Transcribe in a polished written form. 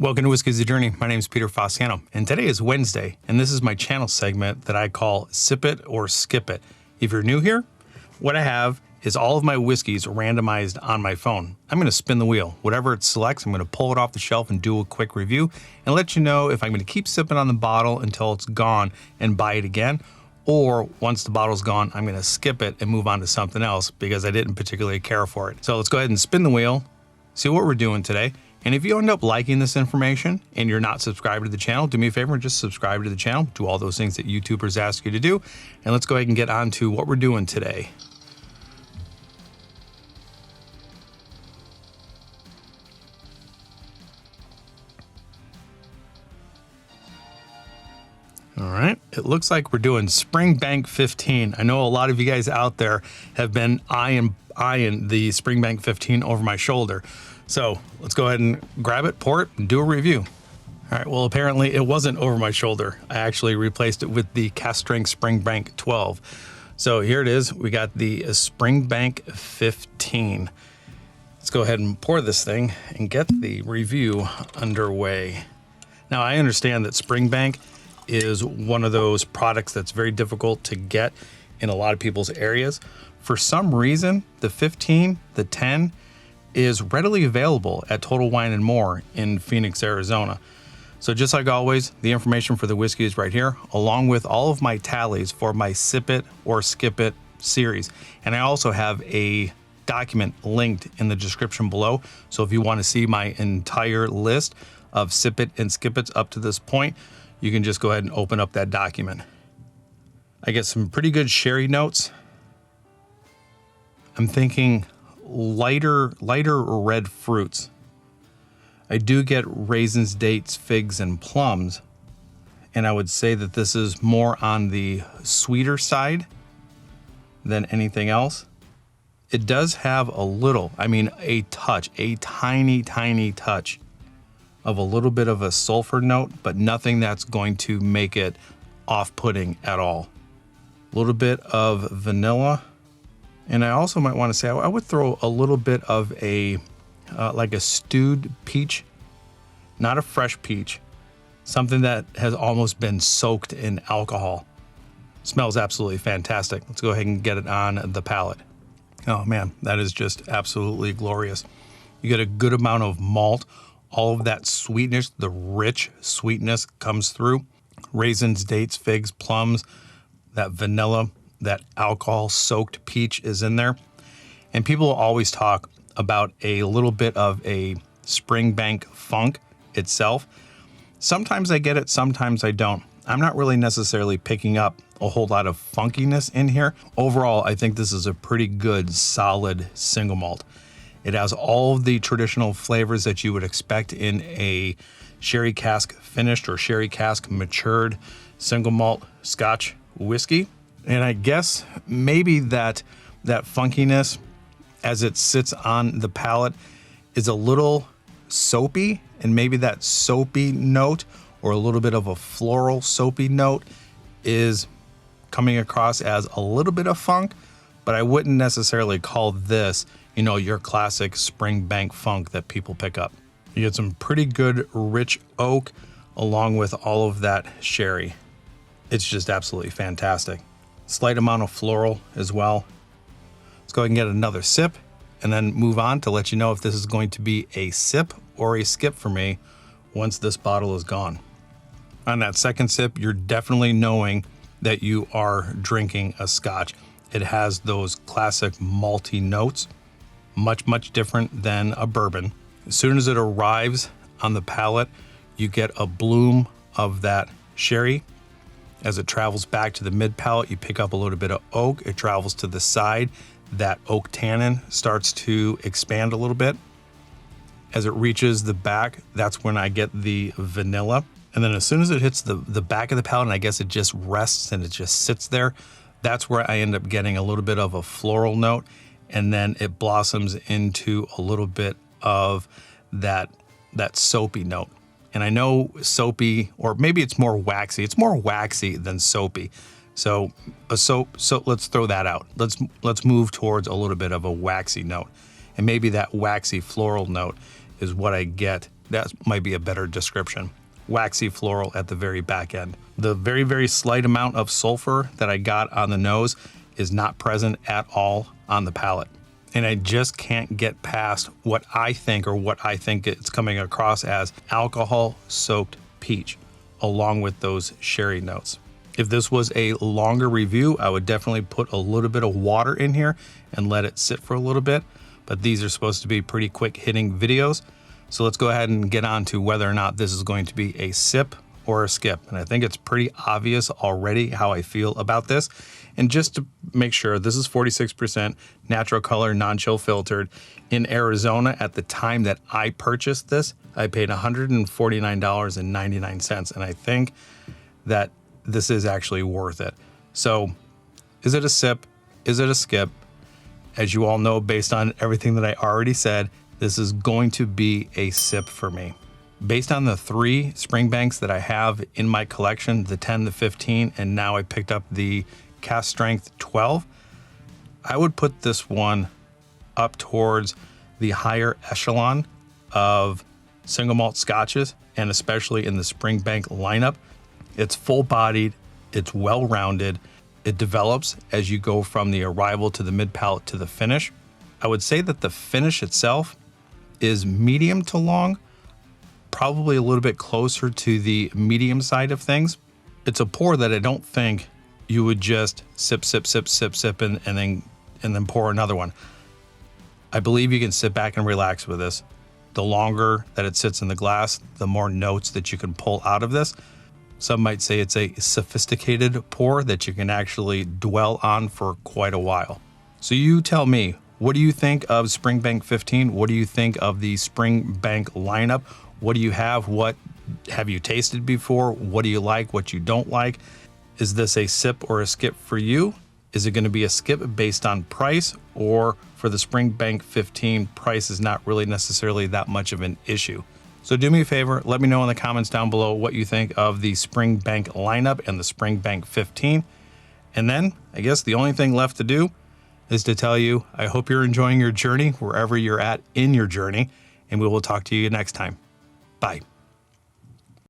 Welcome to Whiskey's the Journey. My name is Peter Fossiano, and today is Wednesday, and this is my channel segment that I call Sip It or Skip It. If you're new here, what I have is all of my whiskeys randomized on my phone. I'm going to spin the wheel. Whatever it selects, I'm going to pull it off the shelf and do a quick review and let you know if I'm going to keep sipping on the bottle until it's gone and buy it again, or once the bottle's gone, I'm going to skip it and move on to something else because I didn't particularly care for it. So let's go ahead and spin the wheel, see what we're doing today. And if you end up liking this information and you're not subscribed to the channel, do me a favor and just subscribe to the channel. Do all those things that YouTubers ask you to do. And let's go ahead and get on to what we're doing today. All right, it looks like we're doing Springbank 15. I know a lot of you guys out there have been eyeing the Springbank 15 over my shoulder. So let's go ahead and grab it, pour it, and do a review. All right, well, apparently it wasn't over my shoulder. I actually replaced it with the cask strength Springbank 12. So here it is. We got the Springbank 15. Let's go ahead and pour this thing and get the review underway. Now, I understand that Springbank is one of those products that's very difficult to get in a lot of people's areas. For some reason, the 15, the 10, is readily available at Total Wine & More in Phoenix, Arizona. So just like always, the information for the whiskey is right here, along with all of my tallies for my Sip It or Skip It series. And I also have a document linked in the description below. So if you want to see my entire list of Sip It and Skip It's up to this point, you can just go ahead and open up that document. I get some pretty good sherry notes. I'm thinking lighter red fruits. I do get raisins, dates, figs, and plums. And I would say that this is more on the sweeter side than anything else. It does have a little, a touch, a tiny touch of a little bit of a sulfur note, but nothing that's going to make it off-putting at all. A little bit of vanilla. And I also might want to say, I would throw a little bit of a, like a stewed peach, not a fresh peach, something that has almost been soaked in alcohol. Smells absolutely fantastic. Let's go ahead and get it on the palate. Oh man, that is just absolutely glorious. You get a good amount of malt. All of that sweetness, the rich sweetness comes through. Raisins, dates, figs, plums, that vanilla, that alcohol-soaked peach is in there. And people always talk about a little bit of a Springbank funk itself. Sometimes I get it, sometimes I don't. I'm not really necessarily picking up a whole lot of funkiness in here. Overall, I think this is a pretty good, solid single malt. It has all of the traditional flavors that you would expect in a sherry cask finished or sherry cask matured single malt Scotch whiskey. And I guess maybe that funkiness as it sits on the palate is a little soapy, and maybe that soapy note or a little bit of a floral soapy note is coming across as a little bit of funk, but I wouldn't necessarily call this, your classic Springbank funk that people pick up. You get some pretty good rich oak along with all of that sherry. It's just absolutely fantastic. Slight amount of floral as well. Let's go ahead and get another sip and then move on to let you know if this is going to be a sip or a skip for me once this bottle is gone. On that second sip, you're definitely knowing that you are drinking a Scotch. It has those classic malty notes, much different than a bourbon. As soon as it arrives on the palate, you get a bloom of that sherry. As it travels back to the mid palate, you pick up a little bit of oak. It travels to the side. That oak tannin starts to expand a little bit. As it reaches the back, that's when I get the vanilla. And then as soon as it hits the back of the palate, and I guess it just rests and it just sits there, that's where I end up getting a little bit of a floral note. And then it blossoms into a little bit of that soapy note. And I know soapy, or maybe it's more waxy. It's more waxy than soapy. So let's throw that out. Let's move towards a little bit of a waxy note. And maybe that waxy floral note is what I get That might be a better description. Waxy floral at the very back end. The very, very slight amount of sulfur that I got on the nose is not present at all on the palate. And I just can't get past what I think it's coming across as alcohol-soaked peach, along with those sherry notes. If this was a longer review, I would definitely put a little bit of water in here and let it sit for a little bit, but these are supposed to be pretty quick hitting videos. So let's go ahead and get on to whether or not this is going to be a sip or a skip. And I think it's pretty obvious already how I feel about this. And just to make sure, this is 46% natural color, non-chill filtered. In Arizona, at the time that I purchased this, I paid $149.99. And I think that this is actually worth it. So is it a sip? Is it a skip? As you all know, based on everything that I already said, this is going to be a sip for me. Based on the 3 Springbanks that I have in my collection, the 10, the 15, and now I picked up the Cask Strength 12, I would put this one up towards the higher echelon of single malt scotches, and especially in the Springbank lineup. It's full-bodied, it's well-rounded, it develops as you go from the arrival to the mid-palate to the finish. I would say that the finish itself is medium to long, probably a little bit closer to the medium side of things. It's a pour that I don't think you would just sip, and then pour another one. I believe you can sit back and relax with this. The longer that it sits in the glass, the more notes that you can pull out of this. Some might say it's a sophisticated pour that you can actually dwell on for quite a while. So you tell me, what do you think of Springbank 15? What do you think of the Springbank lineup? What do you have? What have you tasted before? What do you like? What you don't like? Is this a sip or a skip for you? Is it going to be a skip based on price? Or for the Springbank 15, price is not really necessarily that much of an issue. So do me a favor, let me know in the comments down below what you think of the Springbank lineup and the Springbank 15. And then I guess the only thing left to do is to tell you, I hope you're enjoying your journey wherever you're at in your journey, and we will talk to you next time. Bye.